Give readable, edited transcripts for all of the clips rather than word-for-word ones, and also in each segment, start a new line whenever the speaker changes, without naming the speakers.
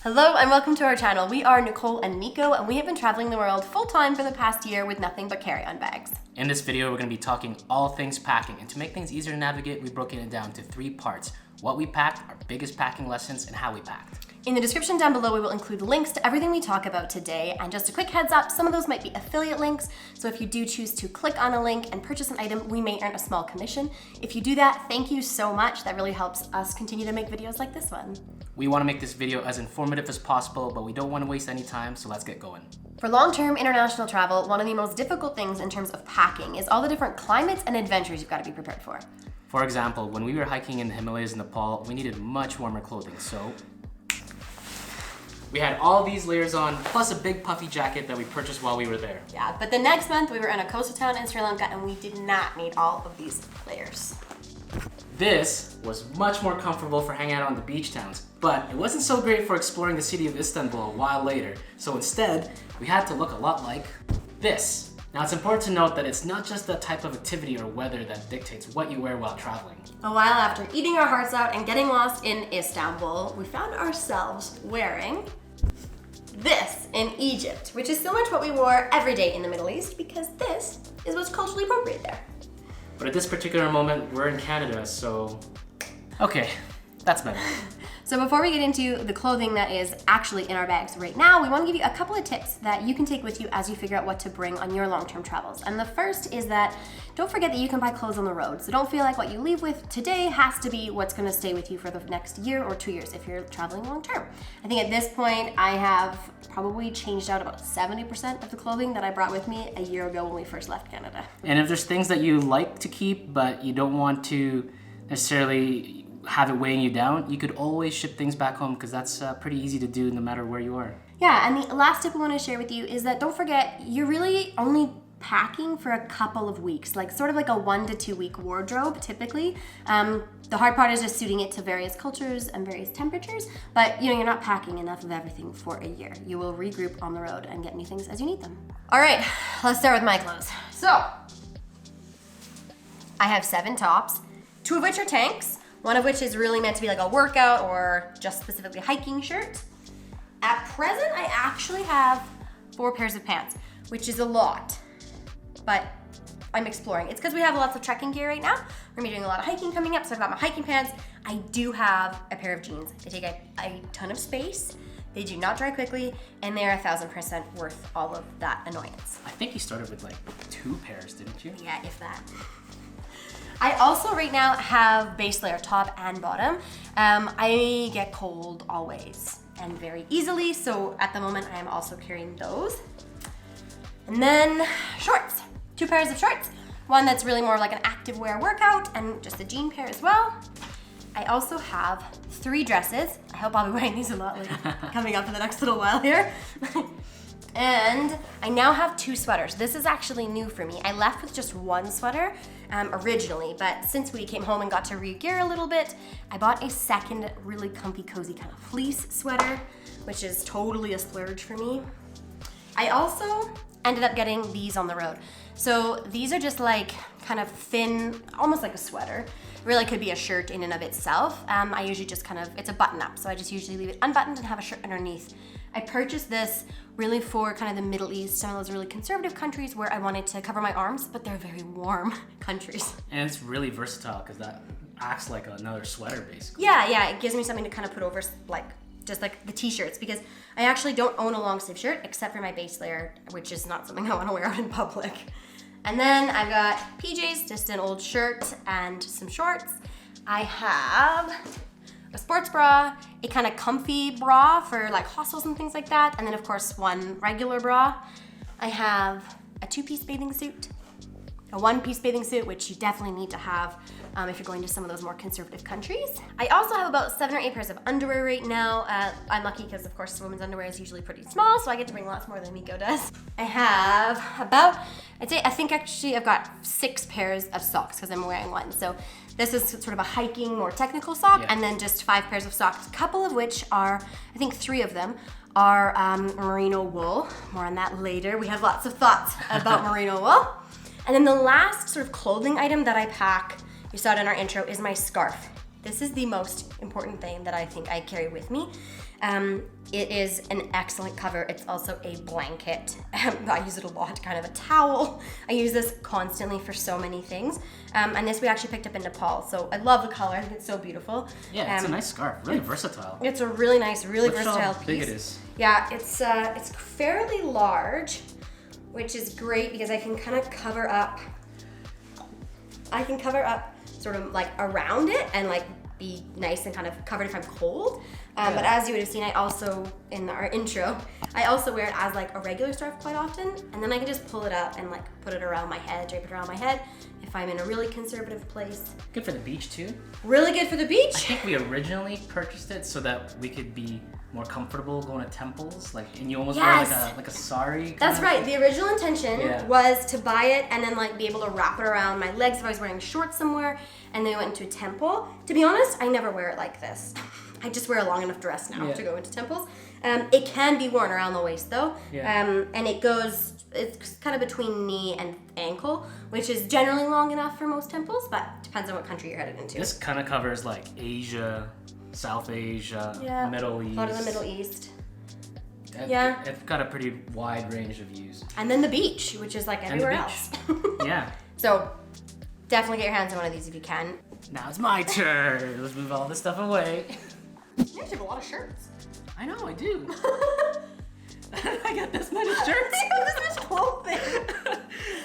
Hello and welcome to our channel. We are Nicole and Mico, and we have been traveling the world full-time for the past year with nothing but carry-on bags.
In this video, we're going to be talking all things packing, and to make things easier to navigate, we've broken it down to 3 parts: what we packed, our biggest packing lessons, and how we packed.
In the description down below, we will include links to everything we talk about today, and just a quick heads up, some of those might be affiliate links, so if you do choose to click on a link and purchase an item, we may earn a small commission. If you do that, thank you so much. That really helps us continue to make videos like this one.
We want to make this video as informative as possible, but we don't want to waste any time, so let's get going.
For long-term international travel, one of the most difficult things in terms of packing is all the different climates and adventures you've got to be prepared for.
For example, when we were hiking in the Himalayas in Nepal, we needed much warmer clothing, so we had all these layers on, plus a big puffy jacket that we purchased while we were there.
Yeah, but the next month we were in a coastal town in Sri Lanka and we did not need all of these layers.
This was much more comfortable for hanging out on the beach towns, but it wasn't so great for exploring the city of Istanbul a while later. So instead, we had to look a lot like this. Now it's important to note that it's not just the type of activity or weather that dictates what you wear while traveling.
A while after eating our hearts out and getting lost in Istanbul, we found ourselves wearing this in Egypt, which is similar to what we wore every day in the Middle East because this is what's culturally appropriate there.
But at this particular moment, we're in Canada, so okay, that's better.
So before we get into the clothing that is actually in our bags right now, we want to give you a couple of tips that you can take with you as you figure out what to bring on your long-term travels. And the first is that don't forget that you can buy clothes on the road. So don't feel like what you leave with today has to be what's going to stay with you for the next year or 2 years if you're traveling long-term. I think at this point, I have probably changed out about 70% of the clothing that I brought with me a year ago when we first left Canada.
And if there's things that you like to keep, but you don't want to necessarily have it weighing you down, you could always ship things back home because that's pretty easy to do no matter where you are.
Yeah, and the last tip we want to share with you is that don't forget, you're really only packing for a couple of weeks, like sort of like a 1 to 2 week wardrobe typically. The hard part is just suiting it to various cultures and various temperatures, but you're not packing enough of everything for a year. You will regroup on the road and get new things as you need them. All right, let's start with my clothes. So, I have 7 tops, 2 of which are tanks, one of which is really meant to be like a workout or just specifically hiking shirt. At present, I actually have 4 pairs of pants, which is a lot, but I'm exploring. It's because we have lots of trekking gear right now. We're gonna be doing a lot of hiking coming up, so I've got my hiking pants. I do have a pair of jeans. They take a ton of space, they do not dry quickly, and they are 1000% worth all of that annoyance.
I think you started with like 2 pairs, didn't you?
Yeah, if that. I also right now have base layer top and bottom. I get cold always and very easily, so at the moment I am also carrying those. And then shorts, 2 pairs of shorts. One that's really more like an active wear workout and just a jean pair as well. I also have 3 dresses. I hope I'll be wearing these a lot later, coming up in the next little while here. And I now have 2 sweaters. This is actually new for me. I left with just 1 sweater originally, but since we came home and got to re-gear a little bit, I bought a second really comfy, cozy kind of fleece sweater, which is totally a splurge for me. I also ended up getting these on the road. So these are just like kind of thin, almost like a sweater. Really could be a shirt in and of itself. I usually just it's a button up, so I just usually leave it unbuttoned and have a shirt underneath. I purchased this really for kind of the Middle East, some of those really conservative countries where I wanted to cover my arms, but they're very warm countries.
And it's really versatile because that acts like another sweater basically.
Yeah, it gives me something to kind of put over just like the t-shirts, because I actually don't own a long sleeve shirt except for my base layer, which is not something I want to wear out in public. And then I've got PJs, just an old shirt and some shorts. I have a sports bra, a kind of comfy bra for like hostels and things like that, and then of course 1 regular bra. I have a 2-piece bathing suit, a 1-piece bathing suit, which you definitely need to have if you're going to some of those more conservative countries. I also have about 7 or 8 pairs of underwear right now. I'm lucky because of course women's underwear is usually pretty small, so I get to bring lots more than Mico does. I have about, I think actually I've got 6 pairs of socks because I'm wearing 1. So this is sort of a hiking, more technical sock, and then just 5 pairs of socks, a couple of which are, I think 3 of them are merino wool. More on that later. We have lots of thoughts about merino wool. And then the last sort of clothing item that I pack, you saw it in our intro, is my scarf. This is the most important thing that I think I carry with me. It is an excellent cover. It's also a blanket. I use it a lot, kind of a towel. I use this constantly for so many things. And this we actually picked up in Nepal. So I love the color. I think it's so beautiful.
Yeah, it's a nice scarf. Really versatile.
It's a really nice, really versatile piece.
Big it is.
Yeah, it's fairly large, which is great because I can kind of cover up. I can cover up sort of like around it and like be nice and kind of covered if I'm cold. But as you would have seen, I also, in our intro, I also wear it as like a regular scarf quite often. And then I can just pull it up and like put it around my head, drape it around my head if I'm in a really conservative place.
Good for the beach too.
Really good for the beach.
I think we originally purchased it so that we could be more comfortable going to temples, and you almost wear like a sari.
That's right. The original intention was to buy it and then like be able to wrap it around my legs if I was wearing shorts somewhere, and then I went into a temple. To be honest, I never wear it like this. I just wear a long enough dress now to go into temples. It can be worn around the waist though, and it's kind of between knee and ankle, which is generally long enough for most temples, but depends on what country you're headed into.
This kind of covers like Asia, South Asia, Middle East.
A lot of the Middle East.
It's got a pretty wide range of use.
And then the beach, which is like everywhere else.
Yeah.
So definitely get your hands on one of these if you can.
Now it's my turn. Let's move all this stuff away.
You actually have a lot of shirts.
I know, I do. I got this many shirts.
I got this much clothing.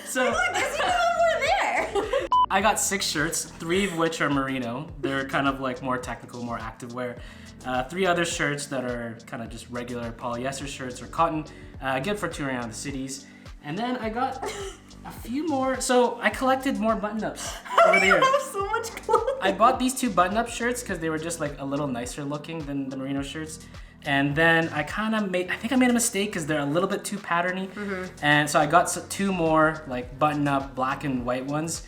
So
there's even more there.
I got 6 shirts, 3 of which are merino. They're kind of like more technical, more active wear. 3 other shirts that are kind of just regular polyester shirts or cotton, good for touring around the cities. And then I got a few more. So I collected more button-ups over the years.
I have so much clothing.
I bought these 2 button-up shirts because they were just like a little nicer looking than the merino shirts. And then I think I made a mistake because they're a little bit too patterny. And so I got 2 more like button-up black and white ones,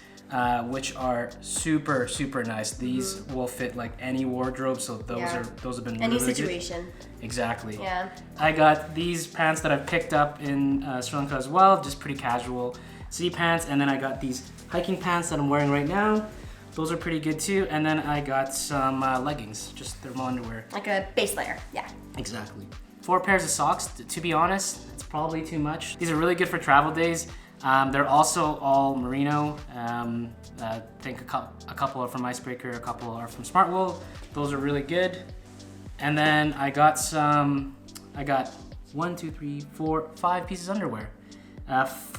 which are super, super nice. These will fit like any wardrobe, so those have been
any
really
situation.
Good. Exactly.
Yeah.
I got these pants that I've picked up in Sri Lanka as well, just pretty casual city pants. And then I got these hiking pants that I'm wearing right now. Those are pretty good too. And then I got some leggings, just thermal underwear.
Like a base layer, yeah.
Exactly. 4 pairs of socks, to be honest, it's probably too much. These are really good for travel days. They're also all merino. I think a couple are from Icebreaker, a couple are from Smartwool. Those are really good. And then I got 1, 2, 3, 4, 5 pieces of underwear.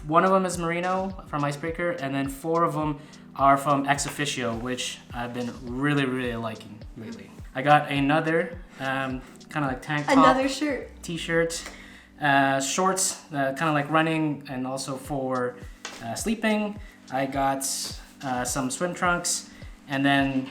1 of them is merino from Icebreaker, and then 4 of them are from Ex Officio, which I've been really, really liking lately. I got another kind of like tank top.
Another shirt.
T-shirt. Shorts, kind of like running and also for sleeping. I got some swim trunks, and then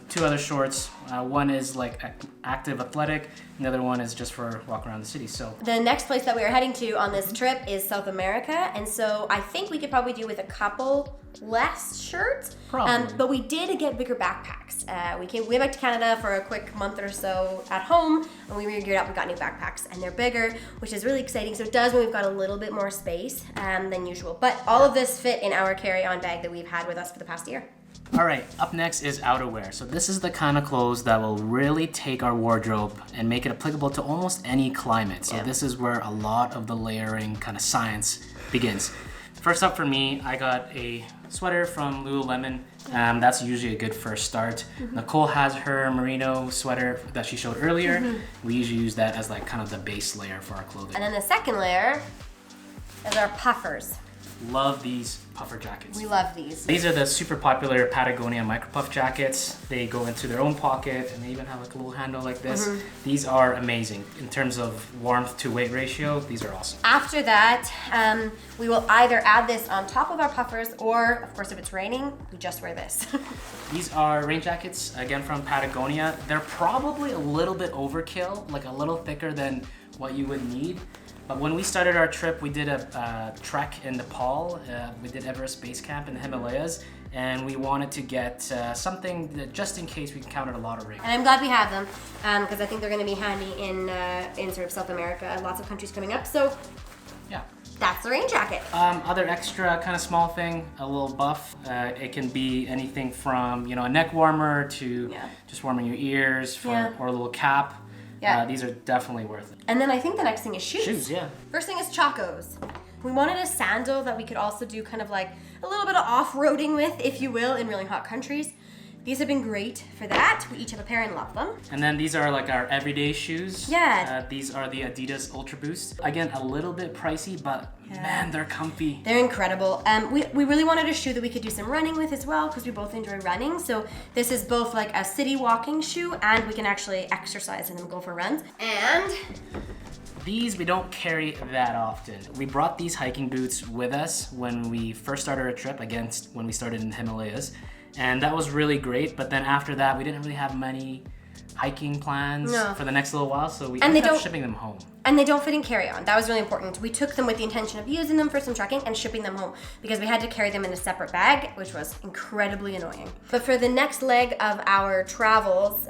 2 other shorts. One is like active athletic, and the other one is just for walk around the city. So
the next place that we are heading to on this trip is South America, and so I think we could probably do with a couple less shirts.
Probably.
But we did get bigger backpacks. We went back to Canada for a quick month or so at home, and we geared up. We got new backpacks, and they're bigger, which is really exciting. So it does mean we've got a little bit more space than usual. But all of this fit in our carry-on bag that we've had with us for the past year.
All right, up next is outerwear. So this is the kind of clothes that will really take our wardrobe and make it applicable to almost any climate. So this is where a lot of the layering kind of science begins. First up for me, I got a sweater from Lululemon. That's usually a good first start. Nicole has her merino sweater that she showed earlier. We usually use that as like kind of the base layer for our clothing.
And then the second layer is our puffers.
Love these puffer jackets.
We love these.
These are the super popular Patagonia micro puff jackets. They go into their own pocket, and they even have like a little handle like this. These are amazing in terms of warmth to weight ratio. These are awesome.
After that, we will either add this on top of our puffers, or of course if it's raining, we just wear this.
These are rain jackets, again from Patagonia. They're probably a little bit overkill, like a little thicker than what you would need. But when we started our trip, we did a trek in Nepal. We did Everest Base Camp in the Himalayas, and we wanted to get something that just in case we encountered a lot of rain.
And I'm glad we have them, because I think they're going to be handy in sort of South America. Lots of countries coming up, so
yeah.
That's the rain jacket.
Other extra kind of small thing, a little buff. It can be anything from a neck warmer to just warming your ears or a little cap.
Yeah.
These are definitely worth it.
And then I think the next thing is shoes.
Shoes, yeah.
First thing is chacos. We wanted a sandal that we could also do kind of like a little bit of off-roading with, if you will, in really hot countries. These have been great for that. We each have a pair and love them.
And then these are like our everyday shoes.
Yeah.
These are the Adidas Ultra Boost. Again, a little bit pricey, but man, they're comfy.
They're incredible. We really wanted a shoe that we could do some running with as well, because we both enjoy running. So this is both like a city walking shoe, and we can actually exercise in them, go for runs. And
these we don't carry that often. We brought these hiking boots with us when we first started our trip, against when we started in the Himalayas. And that was really great, but then after that, we didn't really have many hiking plans for the next little while, so we ended up shipping them home.
And they don't fit in carry-on. That was really important. We took them with the intention of using them for some trekking and shipping them home, because we had to carry them in a separate bag, which was incredibly annoying. But for the next leg of our travels,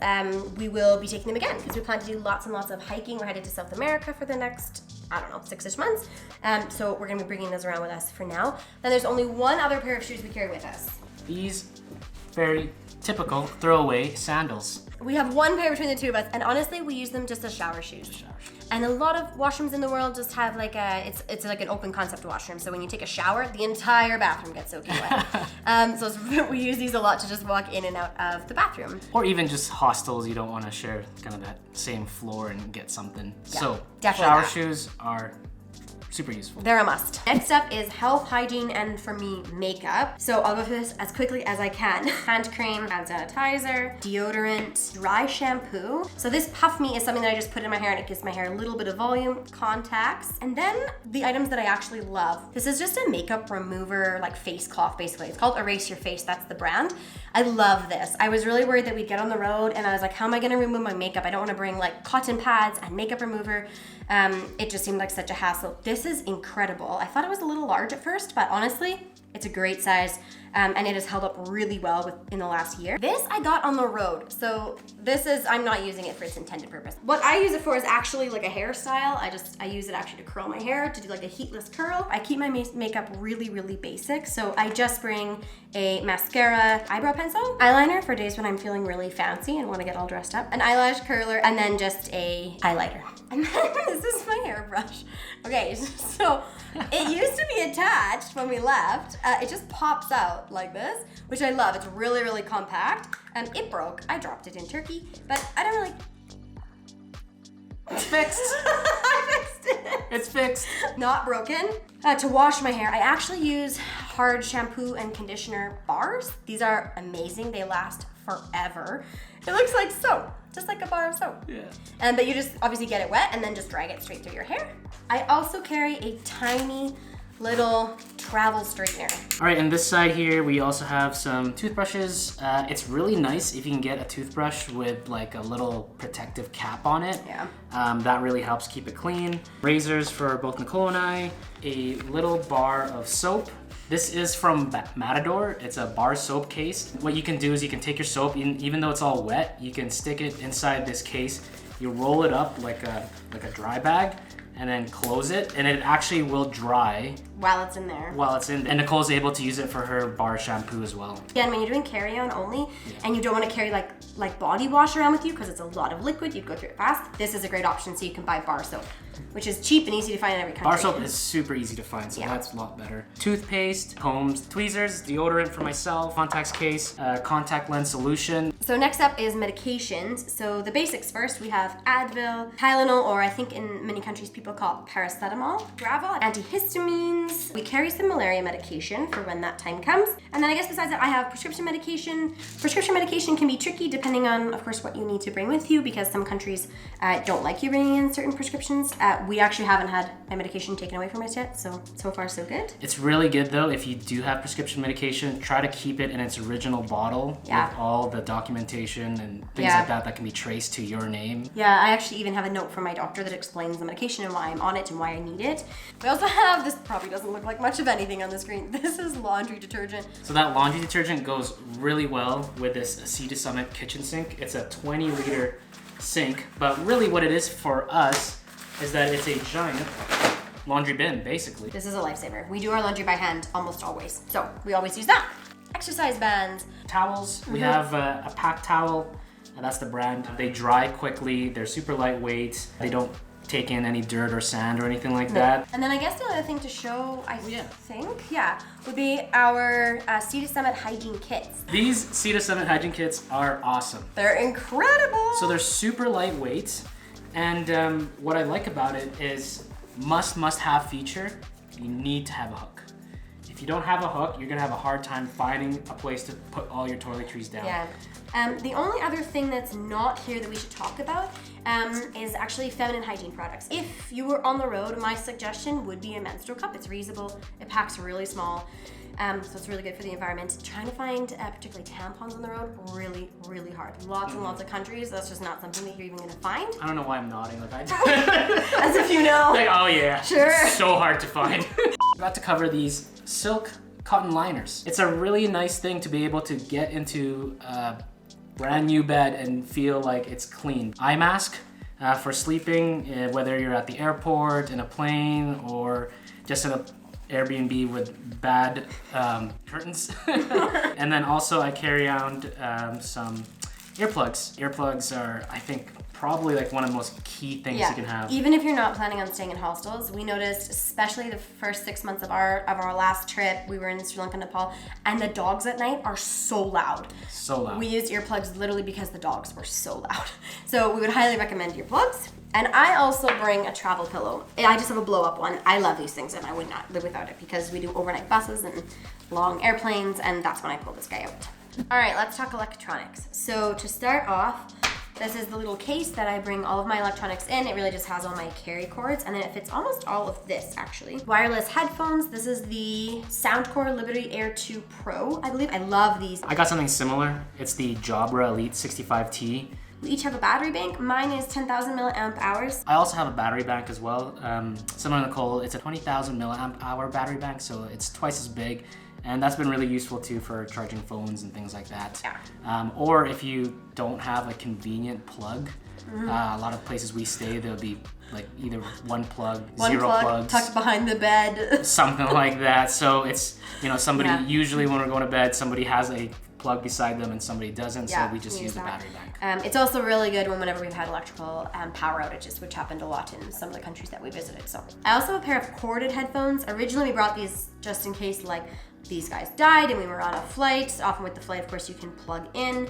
we will be taking them again, because we plan to do lots and lots of hiking. We're headed to South America for the next, I don't know, 6-ish months. So we're gonna be bringing those around with us for now. Then there's only one other pair of shoes we carry with us.
These very typical throwaway sandals.
We have one pair between the two of us, and honestly, we use them just as shower shoes. And a lot of washrooms in the world just have like it's like an open concept washroom. So when you take a shower, the entire bathroom gets soaking wet. So we use these a lot to just walk in and out of the bathroom.
Or even just hostels, you don't want to share kind of that same floor and get something.
Yeah,
so
definitely
shower
that.
Shoes are super useful.
They're a must. Next up is health, hygiene, and for me, makeup. So I'll go through this as quickly as I can. Hand cream, hand sanitizer, deodorant, dry shampoo. So this Puff Me is something that I just put in my hair and it gives my hair a little bit of volume, contacts, and then the items that I actually love. This is just a makeup remover, like face cloth basically. It's called Erase Your Face, that's the brand. I love this. I was really worried that we'd get on the road and I was like, how am I gonna remove my makeup? I don't wanna bring like cotton pads and makeup remover. It just seemed like such a hassle. This is incredible. I thought it was a little large at first, but honestly, it's a great size, and it has held up really well in the last year. This I got on the road, so this is, I'm not using it for its intended purpose. What I use it for is actually like a hairstyle. I use it actually to curl my hair, to do like a heatless curl. I keep my makeup really, really basic, so I just bring a mascara, eyebrow pencil, eyeliner for days when I'm feeling really fancy and want to get all dressed up, an eyelash curler, and then just a highlighter. And then this is my hairbrush. Okay, so it used to be attached when we left. It just pops out like this, which I love. It's really, really compact. It broke. I dropped it in Turkey, but I don't really...
It's fixed.
I fixed it.
It's fixed.
Not broken. To wash my hair, I actually use hard shampoo and conditioner bars. These are amazing. They last forever. It looks like soap, just like a bar of soap.
Yeah.
But you just obviously get it wet and then just drag it straight through your hair. I also carry a tiny little travel straightener.
All right, and this side here, we also have some toothbrushes. It's really nice if you can get a toothbrush with like a little protective cap on it.
Yeah.
That really helps keep it clean. Razors for both Nicole and I. A little bar of soap. This is from Matador. It's a bar soap case. What you can do is you can take your soap, even though it's all wet, you can stick it inside this case. You roll it up like a dry bag, and then close it, and it actually will dry
while it's in there.
And Nicole's able to use it for her bar shampoo as well.
Again, when you're doing carry-on only, and you don't want to carry like body wash around with you because it's a lot of liquid, you'd go through it fast. This is a great option, so you can buy bar soap, which is cheap and easy to find in every country.
Bar soap is super easy to find, so that's a lot better. Toothpaste, combs, tweezers, deodorant for myself, contacts case, contact lens solution.
So next up is medications. So the basics first, we have Advil, Tylenol, or I think in many countries people call it paracetamol, Gravol, antihistamines. We carry some malaria medication for when that time comes. And then I guess besides that, I have prescription medication. Prescription medication can be tricky depending on, of course, what you need to bring with you, because some countries don't like you bringing in certain prescriptions. We actually haven't had my medication taken away from us yet, so far so good.
It's really good though, if you do have prescription medication, try to keep it in its original bottle with all the documentation and things like that can be traced to your name.
Yeah, I actually even have a note from my doctor that explains the medication and why I'm on it and why I need it. We also have, this probably doesn't look like much of anything on the screen. This is laundry detergent.
So that laundry detergent goes really well with this Sea to Summit kitchen sink. It's a 20-liter sink, but really what it is for us is that it's a giant laundry bin, basically.
This is a lifesaver. We do our laundry by hand almost always, so we always use that. Exercise bands.
Towels. We have a PATT towel. and that's the brand. They dry quickly, they're super lightweight, they don't take in any dirt or sand or anything like that.
And then I guess the other thing to show, I think, would be our Sea to Summit Hygiene kits.
These Sea to Summit Hygiene kits are awesome.
They're incredible.
So they're super lightweight, and what I like about it is must have feature, you need to have a hook. If you don't have a hook, you're gonna have a hard time finding a place to put all your toiletries down.
Yeah. The only other thing that's not here that we should talk about is actually feminine hygiene products. If you were on the road, my suggestion would be a menstrual cup. It's reusable, it packs really small, so it's really good for the environment. Trying to find particularly tampons on the road, really, really hard. Lots and lots of countries, that's just not something that you're even gonna find.
I don't know why I'm nodding like I
As if you know.
Like, oh yeah,
sure.
It's so hard to find. About to cover these silk cotton liners. It's a really nice thing to be able to get into a brand new bed and feel like it's clean. Eye mask for sleeping, whether you're at the airport, in a plane, or just in a Airbnb with bad curtains. And then also I carry around some earplugs. Earplugs are, I think, probably like one of the most key things you can have.
Even if you're not planning on staying in hostels, we noticed, especially the first 6 months of our last trip, we were in Sri Lanka, Nepal, and the dogs at night are so loud.
So loud.
We used earplugs literally because the dogs were so loud. So we would highly recommend earplugs. And I also bring a travel pillow. I just have a blow-up one. I love these things and I would not live without it because we do overnight buses and long airplanes, and that's when I pull this guy out. All right, let's talk electronics. So to start off, this is the little case that I bring all of my electronics in. It really just has all my carry cords, and then it fits almost all of this actually. Wireless headphones. This is the Soundcore Liberty Air 2 Pro, I believe. I love these.
I got something similar. It's the Jabra Elite 65T.
We each have a battery bank. Mine is 10,000 milliamp hours.
I also have a battery bank as well. Similar to Nicole, it's a 20,000 milliamp hour battery bank, so it's twice as big. And that's been really useful too for charging phones and things like that.
Yeah.
Or if you don't have a convenient plug, a lot of places we stay, there'll be like either one plug, zero plugs,
tucked behind the bed.
Something like that. So it's, somebody, usually when we're going to bed, somebody has a plug beside them and somebody doesn't, so we just use the battery bank.
It's also really good whenever we've had electrical power outages, which happened a lot in some of the countries that we visited. So I also have a pair of corded headphones. Originally we brought these just in case like these guys died and we were on a flight. Often with the flight, of course, you can plug in.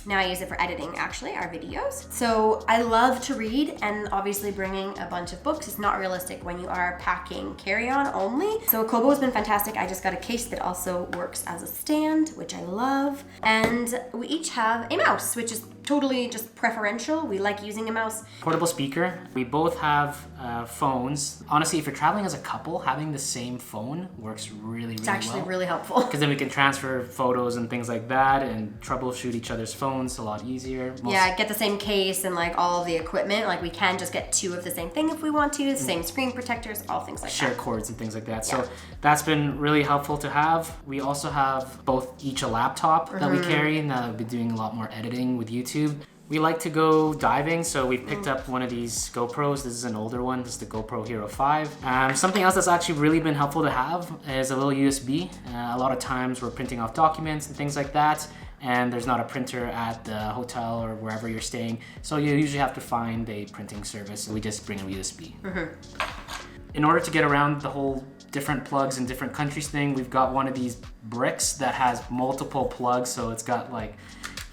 Now I use it for editing, actually, our videos. So I love to read, and obviously bringing a bunch of books is not realistic when you are packing carry-on only. So Kobo has been fantastic. I just got a case that also works as a stand, which I love. And we each have a mouse, which is totally just preferential. We like using a mouse.
Portable speaker. We both have phones. Honestly, if you're traveling as a couple, having the same phone works really well.
It's actually really helpful.
Because then we can transfer photos and things like that and troubleshoot each other's phones a lot easier.
Get the same case and like all of the equipment. Like we can just get two of the same thing if we want to, the same screen protectors, all things like that.
Share cords and things like that. So that's been really helpful to have. We also have both each a laptop that we carry, and now we'll be doing a lot more editing with YouTube. We like to go diving, so we've picked up one of these GoPros. This is an older one. This is the GoPro Hero 5. Something else that's actually really been helpful to have is a little USB. A lot of times we're printing off documents and things like that, and there's not a printer at the hotel or wherever you're staying, so you usually have to find a printing service. So we just bring a USB. In order to get around the whole different plugs in different countries thing, we've got one of these bricks that has multiple plugs, so it's got like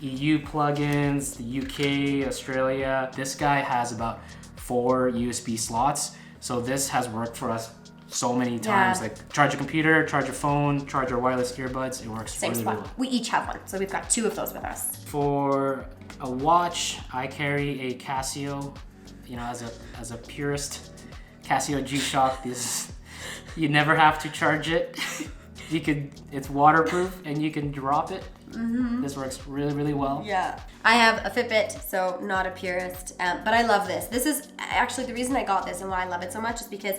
EU plugins, the UK, Australia. This guy has about 4 USB slots, so this has worked for us so many times. Like charge your computer, charge your phone, charge your wireless earbuds. It works really well.
We each have one, so we've got 2 of those with us.
For a watch, I carry a Casio. As a purist, Casio G-Shock. You never have to charge it. It's waterproof and you can drop it. This works really, really well.
Yeah. I have a Fitbit, so not a purist, but I love this. This is actually the reason I got this and why I love it so much is because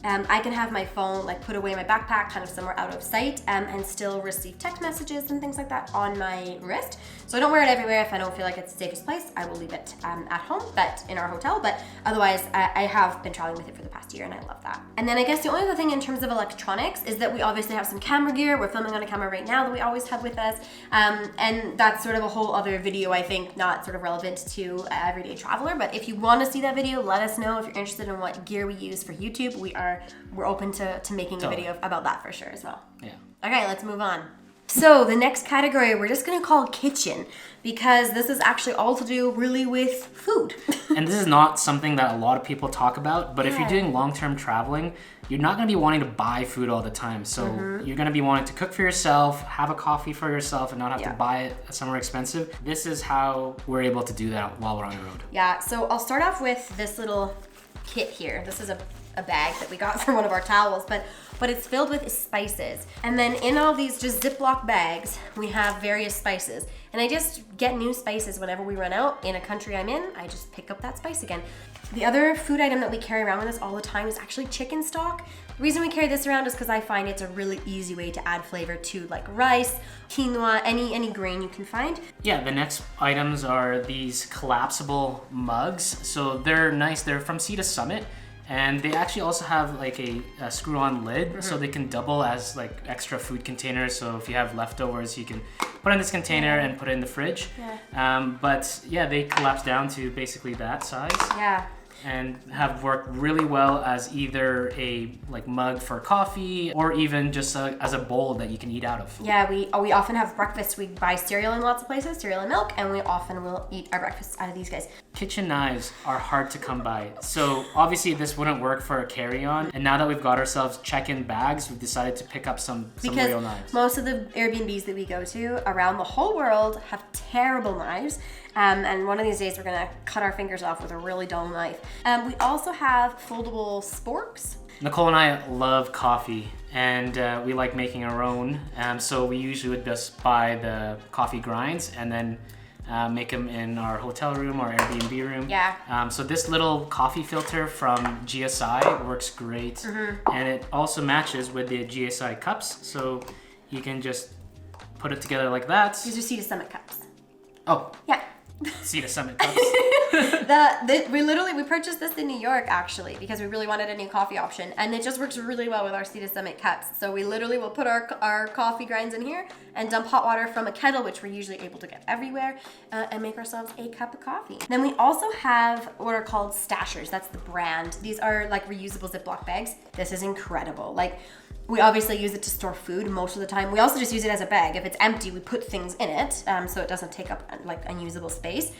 I can have my phone like put away in my backpack, kind of somewhere out of sight, and still receive text messages and things like that on my wrist. So I don't wear it everywhere. If I don't feel like it's the safest place, I will leave it at home, but in our hotel. But otherwise, I have been traveling with it for the past year, and I love that. And then I guess the only other thing in terms of electronics is that we obviously have some camera gear. We're filming on a camera right now that we always have with us, and that's sort of a whole other video, I think, not sort of relevant to everyday traveler. But if you want to see that video, let us know. If you're interested in what gear we use for YouTube, we're open to making a video about that for sure as well.
Yeah.
Okay, let's move on. So the next category we're just gonna call kitchen, because this is actually all to do really with food.
And this is not something that a lot of people talk about, but if you're doing long-term traveling, you're not gonna be wanting to buy food all the time. So you're gonna be wanting to cook for yourself, have a coffee for yourself, and not have to buy it somewhere expensive. This is how we're able to do that while we're on the road.
Yeah, so I'll start off with this little kit here. This is a bag that we got from one of our towels, but it's filled with spices. And then in all these just Ziploc bags, we have various spices. And I just get new spices whenever we run out in a country I'm in. I just pick up that spice again. The other food item that we carry around with us all the time is actually chicken stock. The reason we carry this around is because I find it's a really easy way to add flavor to like rice, quinoa, any grain you can find.
Yeah, the next items are these collapsible mugs. So they're nice, they're from Sea to Summit. And they actually also have like a screw-on lid, so they can double as like extra food containers. So if you have leftovers, you can put in this container and put it in the fridge. But yeah, they collapse down to basically that size.
Yeah.
And have worked really well as either a like mug for coffee or even just as a bowl that you can eat out of.
Yeah, we often have breakfast. We buy cereal in lots of places, cereal and milk, and we often will eat our breakfast out of these guys.
Kitchen knives are hard to come by. So obviously this wouldn't work for a carry-on. And now that we've got ourselves check-in bags, we've decided to pick up some real knives.
Most of the Airbnbs that we go to around the whole world have terrible knives. And one of these days we're gonna cut our fingers off with a really dull knife. We also have foldable sporks.
Nicole and I love coffee, and we like making our own. So we usually would just buy the coffee grinds and then make them in our hotel room or Airbnb room.
Yeah.
So this little coffee filter from GSI works great, and it also matches with the GSI cups. So you can just put it together like that.
These are Sea to Summit cups.
Oh.
Yeah.
Sea to Summit cups.
We purchased this in New York actually because we really wanted a new coffee option, and it just works really well with our Sea to Summit cups. So we literally will put our coffee grinds in here and dump hot water from a kettle, which we're usually able to get everywhere, and make ourselves a cup of coffee. Then we also have what are called stashers. That's the brand. These are like reusable Ziploc bags. This is incredible. Like, we obviously use it to store food most of the time. We also just use it as a bag. If it's empty, we put things in it, so it doesn't take up like unusable space.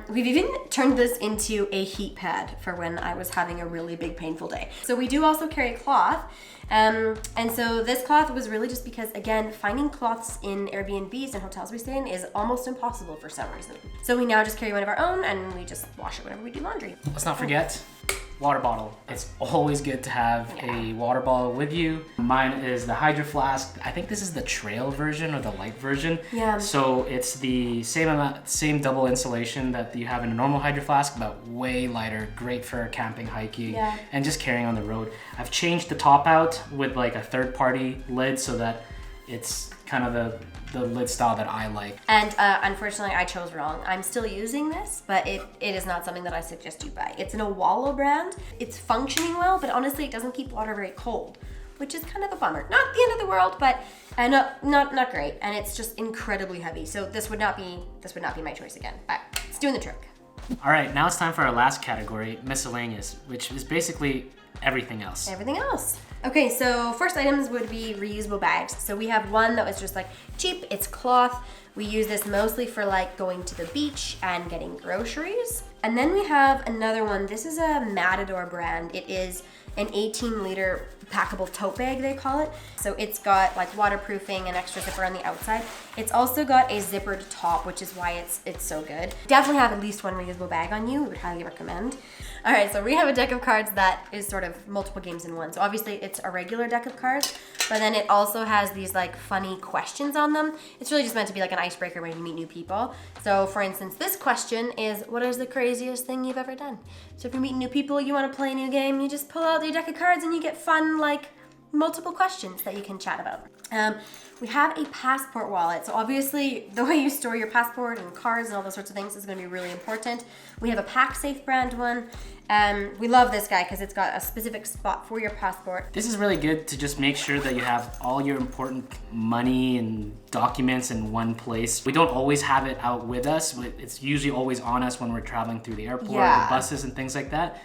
We've even turned this into a heat pad for when I was having a really big painful day. So we do also carry cloth. And so this cloth was really just because, again, finding cloths in Airbnbs and hotels we stay in is almost impossible for some reason. So we now just carry one of our own, and we just wash it whenever we do laundry.
Let's not forget water bottle. It's always good to have a water bottle with you. Mine is the Hydro Flask. I think this is the trail version or the light version.
Yeah.
So it's the same double insulation that you have in a normal Hydro Flask, but way lighter. Great for camping, hiking, and just carrying on the road. I've changed the top out with like a third-party lid so that it's kind of the lid style that I like.
And unfortunately, I chose wrong. I'm still using this, but it is not something that I suggest you buy. It's an Owalo brand. It's functioning well, but honestly, it doesn't keep water very cold, which is kind of a bummer. Not the end of the world, but not great. And it's just incredibly heavy. So this would not be my choice again, but it's doing the trick.
All right, now it's time for our last category, miscellaneous, which is basically everything else.
Everything else. Okay, so first items would be reusable bags. So we have one that was just like cheap, it's cloth. We use this mostly for like going to the beach and getting groceries. And then we have another one. This is a Matador brand. It is an 18-liter packable tote bag, they call it. So it's got like waterproofing and extra zipper on the outside. It's also got a zippered top, which is why it's so good. Definitely have at least one reusable bag on you. We would highly recommend. All right, so we have a deck of cards that is sort of multiple games in one. So obviously it's a regular deck of cards, but then it also has these like funny questions on them. It's really just meant to be like an icebreaker when you meet new people. So for instance, this question is, what is the craziest thing you've ever done? So if you're meeting new people, you want to play a new game, you just pull out your deck of cards and you get fun, like multiple questions that you can chat about. We have a passport wallet. So obviously the way you store your passport and cards and all those sorts of things is going to be really important. We have a PackSafe brand one. We love this guy because it's got a specific spot for your passport.
This is really good to just make sure that you have all your important money and documents in one place. We don't always have it out with us, but it's usually always on us when we're traveling through the airport, the buses and things like that.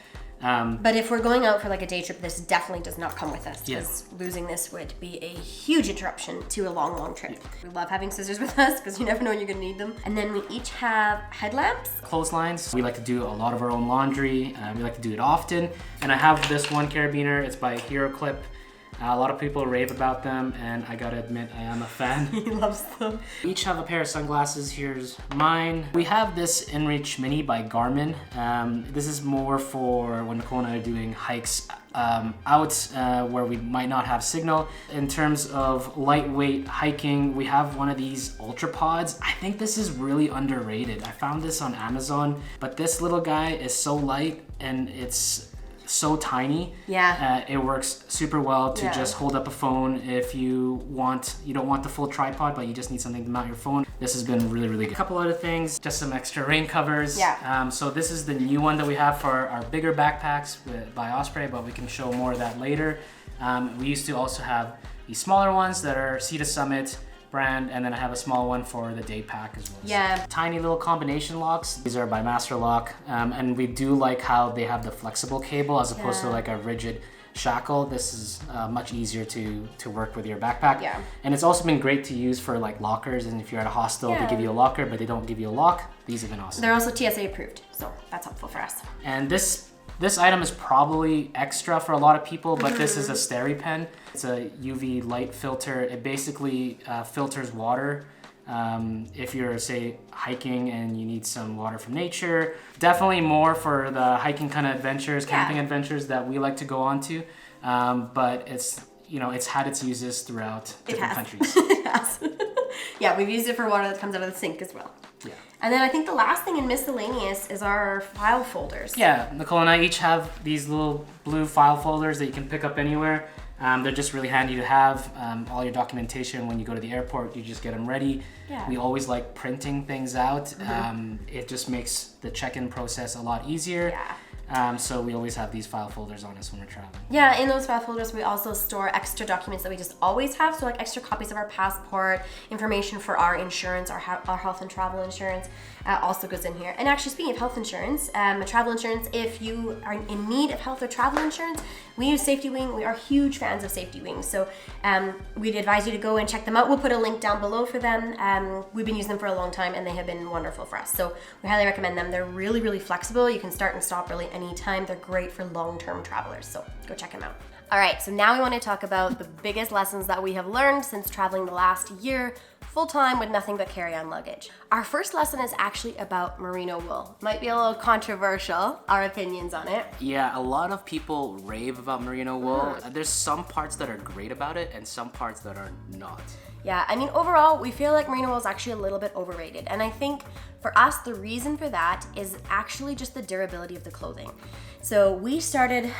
But if we're going out for like a day trip, this definitely does not come with us, because
Yeah.
losing this would be a huge interruption to a long, long trip. We love having scissors with us because you never know when you're gonna need them. And then we each have headlamps.
Clotheslines. We like to do a lot of our own laundry. We like to do it often. And I have this one carabiner. It's by Hero Clip. A lot of people rave about them, and I gotta admit, I am a fan.
He loves them.
We each have a pair of sunglasses. Here's mine. We have this InReach Mini by Garmin. This is more for when Nicole and I are doing hikes out where we might not have signal. In terms of lightweight hiking, we have one of these Ultra Pods. I think this is really underrated. I found this on Amazon, but this little guy is so light and it's so tiny.
Yeah.
It works super well to just hold up a phone if you don't want the full tripod, but you just need something to mount your phone. This has been really, really good. A couple other things, just some extra rain covers.
Yeah.
So this is the new one that we have for our bigger backpacks by Osprey, but we can show more of that later. We used to also have these smaller ones that are Sea to Summit brand, and then I have a small one for the day pack as well.
Yeah.
Tiny little combination locks. These are by Master Lock, and we do like how they have the flexible cable as opposed to like a rigid shackle. This is much easier to work with your backpack.
Yeah.
And it's also been great to use for like lockers, and if you're at a hostel, they give you a locker, but they don't give you a lock. These have been awesome.
They're also TSA approved, so that's helpful for us.
And this item is probably extra for a lot of people, but this is a SteriPen. It's a UV light filter. It basically filters water. If you're, say, hiking and you need some water from nature. Definitely more for the hiking kind of adventures, camping adventures that we like to go on to. But it's had its uses throughout different countries.
It has. Yeah, we've used it for water that comes out of the sink as well.
Yeah.
And then I think the last thing in Miscellaneous is our file folders.
Yeah, Nicole and I each have these little blue file folders that you can pick up anywhere. They're just really handy to have. All your documentation when you go to the airport, you just get them ready.
Yeah.
We always like printing things out. It just makes the check-in process a lot easier.
Yeah.
So we always have these file folders on us when we're traveling.
Yeah, in those file folders, we also store extra documents that we just always have. So like extra copies of our passport, information for our insurance, our health and travel insurance also goes in here. And actually, speaking of health insurance, travel insurance, if you are in need of health or travel insurance, we use Safety Wing. We are huge fans of Safety Wing. So we'd advise you to go and check them out. We'll put a link down below for them. We've been using them for a long time and they have been wonderful for us. So we highly recommend them. They're really, really flexible. You can start and stop really anytime. They're great for long-term travelers. So go check them out. All right, so now we want to talk about the biggest lessons that we have learned since traveling the last year full-time with nothing but carry-on luggage. Our first lesson is actually about merino wool. Might be a little controversial, our opinions on it.
Yeah, a lot of people rave about merino wool. There's some parts that are great about it and some parts that are not.
Yeah, I mean, overall, we feel like merino wool is actually a little bit overrated. And I think for us, the reason for that is actually just the durability of the clothing. So we started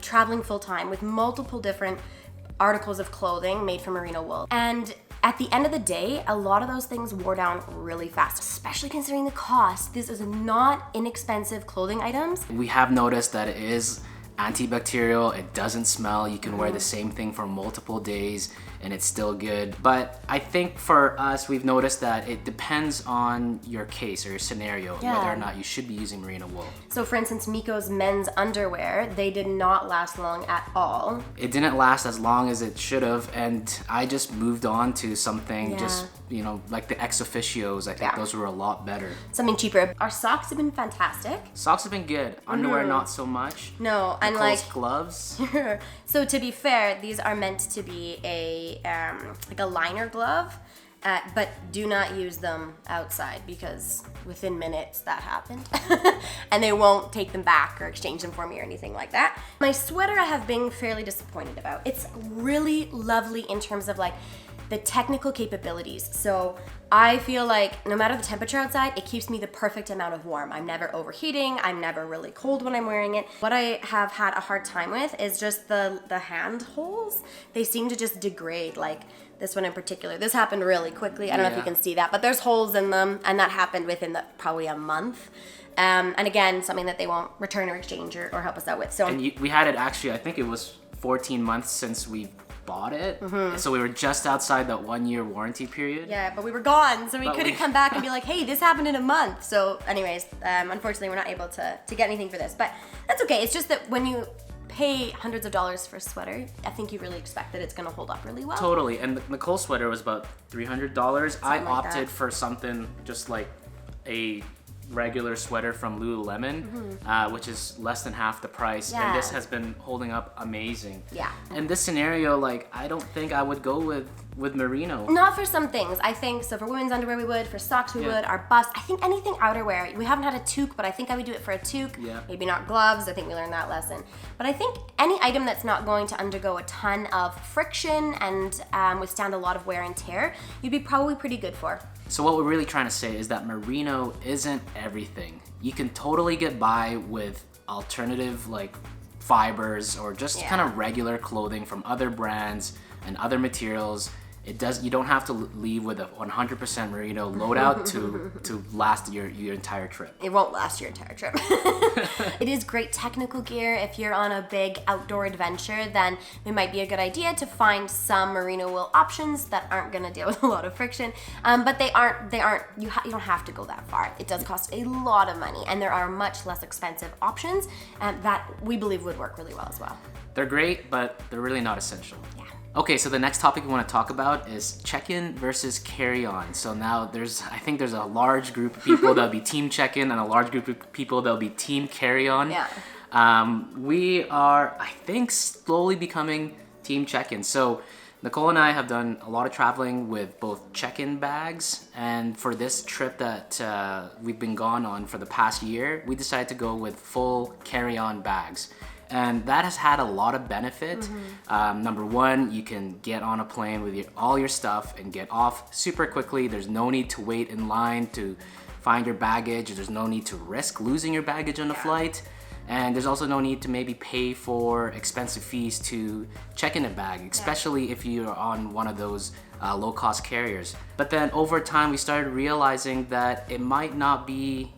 traveling full-time with multiple different articles of clothing made from merino wool. And at the end of the day, a lot of those things wore down really fast, especially considering the cost. This is not inexpensive clothing items.
We have noticed that it is antibacterial, it doesn't smell, you can wear the same thing for multiple days and it's still good. But I think for us, we've noticed that it depends on your case or your scenario, whether or not you should be using merino wool.
So for instance, Mico's men's underwear, they did not last long at all.
It didn't last as long as it should have, and I just moved on to something just, like the ex officios. I think those were a lot better.
Something cheaper. Our socks have been fantastic.
Socks have been good. Underwear, not so much.
No, and
Nicole's
like
gloves.
So to be fair, these are meant to be a like a liner glove. But do not use them outside because within minutes that happened. And they won't take them back or exchange them for me or anything like that. My sweater I have been fairly disappointed about. It's really lovely in terms of like the technical capabilities. So I feel like no matter the temperature outside, it keeps me the perfect amount of warm. I'm never overheating, I'm never really cold when I'm wearing it. What I have had a hard time with is just the hand holes. They seem to just degrade, like this one in particular. This happened really quickly. I don't know if you can see that, but there's holes in them, and that happened within probably a month. And again, something that they won't return or exchange or help us out with. So
we had it actually, I think it was 14 months since we bought it. So we were just outside that 1-year warranty period.
Yeah, but we were gone, so we couldn't come back and be like, hey, this happened in a month. So anyways, unfortunately, we're not able to get anything for this, but that's okay. It's just that when you pay hundreds of dollars for a sweater, I think you really expect that it's gonna hold up really well.
Totally, and the Nicole sweater was about $300. I opted for something just like a regular sweater from Lululemon, which is less than half the price, and this has been holding up amazing.
Yeah.
In this scenario, like, I don't think I would go with merino.
Not for some things. I think, so for women's underwear we would, for socks we would, our bust, I think anything outerwear. We haven't had a toque, but I think I would do it for a toque.
Yeah.
Maybe not gloves, I think we learned that lesson. But I think any item that's not going to undergo a ton of friction and withstand a lot of wear and tear, you'd be probably pretty good for.
So what we're really trying to say is that merino isn't everything. You can totally get by with alternative like fibers or just kind of regular clothing from other brands and other materials. You don't have to leave with a 100% merino loadout to last your entire trip.
It won't last your entire trip. It is great technical gear. If you're on a big outdoor adventure, then it might be a good idea to find some merino wool options that aren't gonna deal with a lot of friction. But you don't have to go that far. It does cost a lot of money, and there are much less expensive options that we believe would work really well as well.
They're great, but they're really not essential.
Yeah.
Okay, so the next topic we want to talk about is check-in versus carry-on. So now I think there's a large group of people that'll be team check-in and a large group of people that'll be team carry-on.
Yeah.
We are, I think, slowly becoming team check-in. So Nicole and I have done a lot of traveling with both check-in bags, and for this trip that we've been gone on for the past year, we decided to go with full carry-on bags. And that has had a lot of benefit. Number one, you can get on a plane with all your stuff and get off super quickly. There's no need to wait in line to find your baggage. There's no need to risk losing your baggage on the flight. And there's also no need to maybe pay for expensive fees to check in a bag, especially if you're on one of those low-cost carriers. But then over time, we started realizing that it might not be,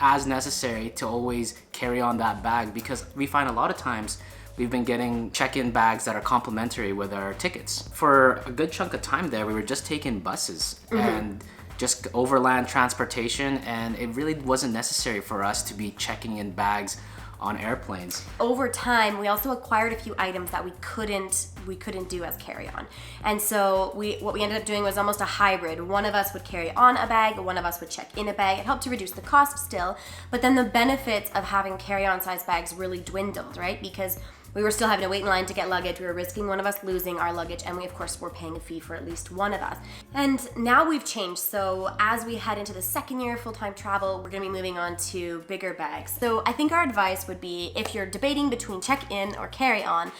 as necessary to always carry on that bag, because we find a lot of times we've been getting check-in bags that are complimentary with our tickets. For a good chunk of time there, we were just taking buses and just overland transportation, and it really wasn't necessary for us to be checking in bags on airplanes.
Over time, we also acquired a few items that we couldn't do as carry-on. And so what we ended up doing was almost a hybrid. One of us would carry on a bag, one of us would check in a bag. It helped to reduce the cost still, but then the benefits of having carry-on size bags really dwindled, right? Because we were still having to wait in line to get luggage. We were risking one of us losing our luggage, and we of course were paying a fee for at least one of us. And now we've changed. So as we head into the second year of full-time travel, we're gonna be moving on to bigger bags. So I think our advice would be, if you're debating between check-in or carry-on,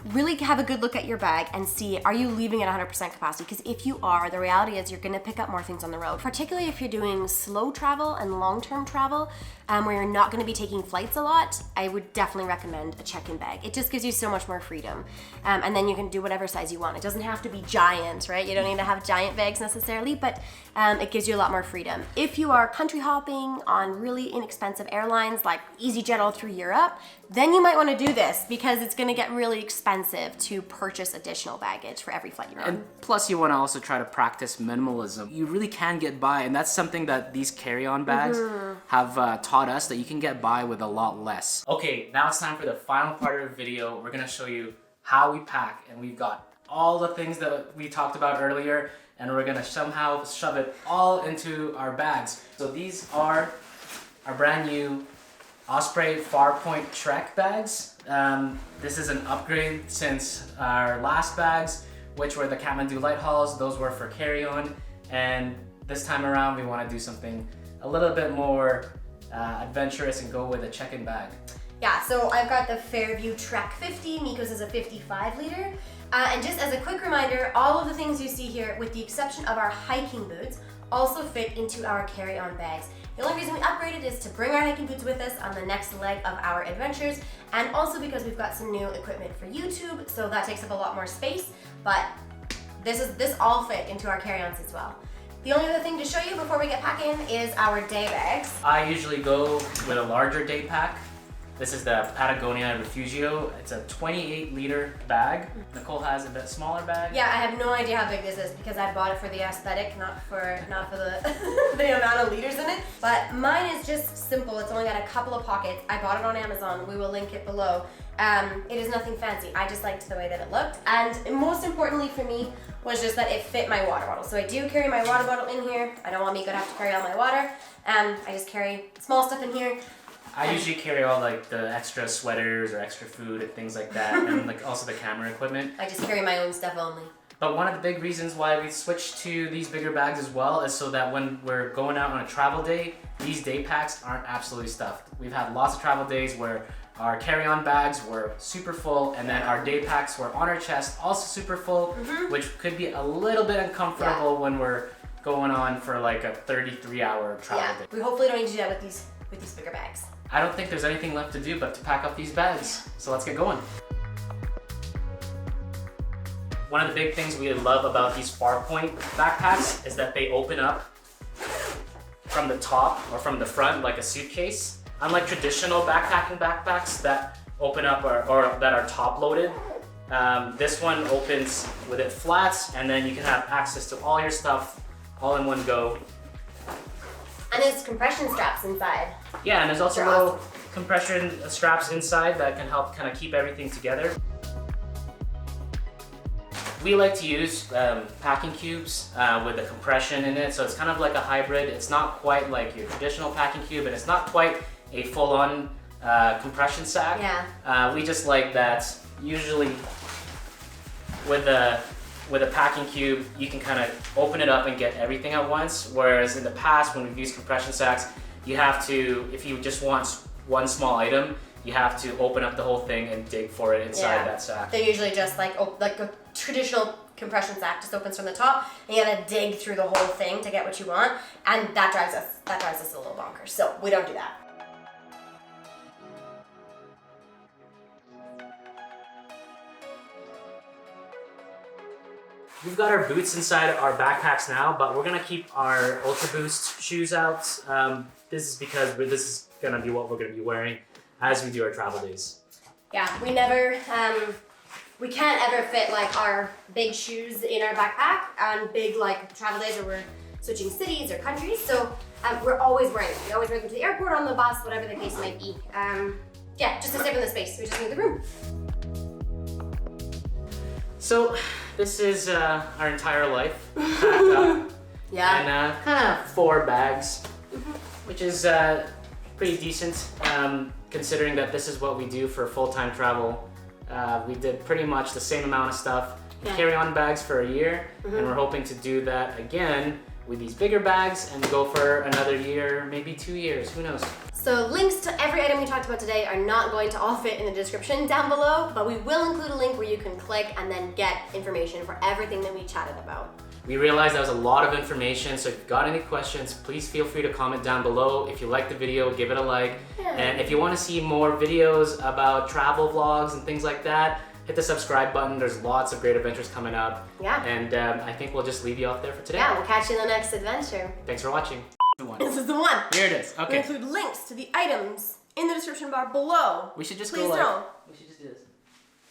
really have a good look at your bag and see, are you leaving at 100% capacity? Because if you are, the reality is you're gonna pick up more things on the road. Particularly if you're doing slow travel and long-term travel, where you're not gonna be taking flights a lot, I would definitely recommend a check-in bag. It just gives you so much more freedom. And then you can do whatever size you want. It doesn't have to be giant, right? You don't need to have giant bags necessarily, but it gives you a lot more freedom. If you are country hopping on really inexpensive airlines like EasyJet all through Europe, then you might want to do this, because it's going to get really expensive to purchase additional baggage for every flight you're on.
And plus you want to also try to practice minimalism. You really can get by, and that's something that these carry-on bags have taught us, that you can get by with a lot less. Okay, now it's time for the final part of the video. We're going to show you how we pack, and we've got all the things that we talked about earlier, and we're going to somehow shove it all into our bags. So these are our brand new Osprey Farpoint Trek bags. This is an upgrade since our last bags. which were the Kathmandu light hauls. Those were for carry-on, and this time around we want to do something a little bit more adventurous and go with a check-in bag.
Yeah, so I've got the Fairview Trek 50, Mico's is a 55 liter. And just as a quick reminder, all of the things you see here, with the exception of our hiking boots, also fit into our carry-on bags. The only reason we upgraded is to bring our hiking boots with us on the next leg of our adventures, and also because we've got some new equipment for YouTube, so that takes up a lot more space, but this all fit into our carry-ons as well. The only other thing to show you before we get packing is our day bags.
I usually go with a larger day pack. This is the Patagonia Refugio. It's a 28 liter bag. Nicole has a bit smaller bag.
Yeah, I have no idea how big this is because I bought it for the aesthetic, not for the the amount of liters in it. But mine is just simple. It's only got a couple of pockets. I bought it on Amazon. We will link it below. It is nothing fancy. I just liked the way that it looked. And most importantly for me was just that it fit my water bottle. So I do carry my water bottle in here. I don't want Mico to have to carry all my water. I just carry small stuff in here.
I usually carry all like the extra sweaters or extra food and things like that, and like also the camera equipment.
I just carry my own stuff only.
But one of the big reasons why we switched to these bigger bags as well is so that when we're going out on a travel day, these day packs aren't absolutely stuffed. We've had lots of travel days where our carry-on bags were super full, and then our day packs were on our chest, also super full, which could be a little bit uncomfortable when we're going on for like a 33-hour travel day.
We hopefully don't need to do that with these bigger bags.
I don't think there's anything left to do but to pack up these bags. So let's get going. One of the big things we love about these Farpoint backpacks is that they open up from the top or from the front like a suitcase. Unlike traditional backpacking backpacks that open up or that are top loaded, this one opens with it flats, and then you can have access to all your stuff all in one go.
And there's compression straps inside.
Yeah, and there's also little compression straps inside that can help kind of keep everything together. We like to use packing cubes with a compression in it, so it's kind of like a hybrid. It's not quite like your traditional packing cube, and it's not quite a full-on compression sack.
Yeah.
We just like that. Usually with a packing cube, you can kind of open it up and get everything at once, whereas in the past when we've used compression sacks, you have to, if you just want one small item, you have to open up the whole thing and dig for it inside that sack.
They're usually just like a traditional compression sack, just opens from the top, and you gotta dig through the whole thing to get what you want, and that drives us a little bonkers. So we don't do that.
We've got our boots inside our backpacks now, but we're gonna keep our Ultra Boost shoes out. This is because this is gonna be what we're gonna be wearing as we do our travel days.
Yeah, we can't ever fit like our big shoes in our backpack on big like travel days where we're switching cities or countries. So we're always wearing them. We always wear them to the airport, on the bus, whatever the case might be. Yeah, just to save in the space. We just need the room.
So this is our entire life packed up.
Yeah.
And kind of 4 bags, which is pretty decent considering that this is what we do for full-time travel. We did pretty much the same amount of stuff, carry-on bags for a year, and we're hoping to do that again with these bigger bags and go for another year, maybe 2 years, who knows.
So links to every item we talked about today are not going to all fit in the description down below, but we will include a link where you can click and then get information for everything that we chatted about.
We realized that was a lot of information, so if you've got any questions, please feel free to comment down below. If you liked the video, give it a like.
Yeah.
And if you want to see more videos about travel vlogs and things like that, hit the subscribe button. There's lots of great adventures coming up.
Yeah.
And I think we'll just leave you off there for today.
Yeah, we'll catch you in the next adventure.
Thanks for watching.
This is the one.
Here it is.
We'll
Okay.
include links to the items in the description bar below.
We should just
Please
go like,
don't.
we should just do this.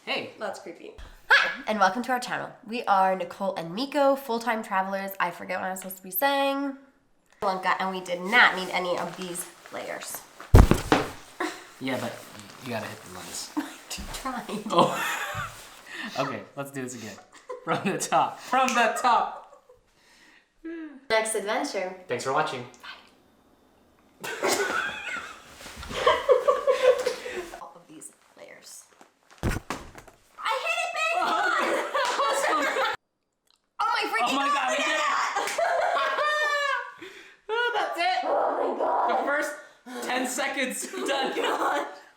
Hey.
That's creepy. Hi, and welcome to our channel. We are Nicole and Mico, full-time travelers. I forget what I'm supposed to be saying. And we did not need any of these layers.
Yeah, but you gotta hit the lens.
I tried.
Oh. Okay, let's do this again. From the top. From the top.
Next adventure.
Thanks for watching.
All of these layers. I hit it, babe!
my god, we did it! Oh, that's it!
Oh my god!
The first 10 seconds done.
God.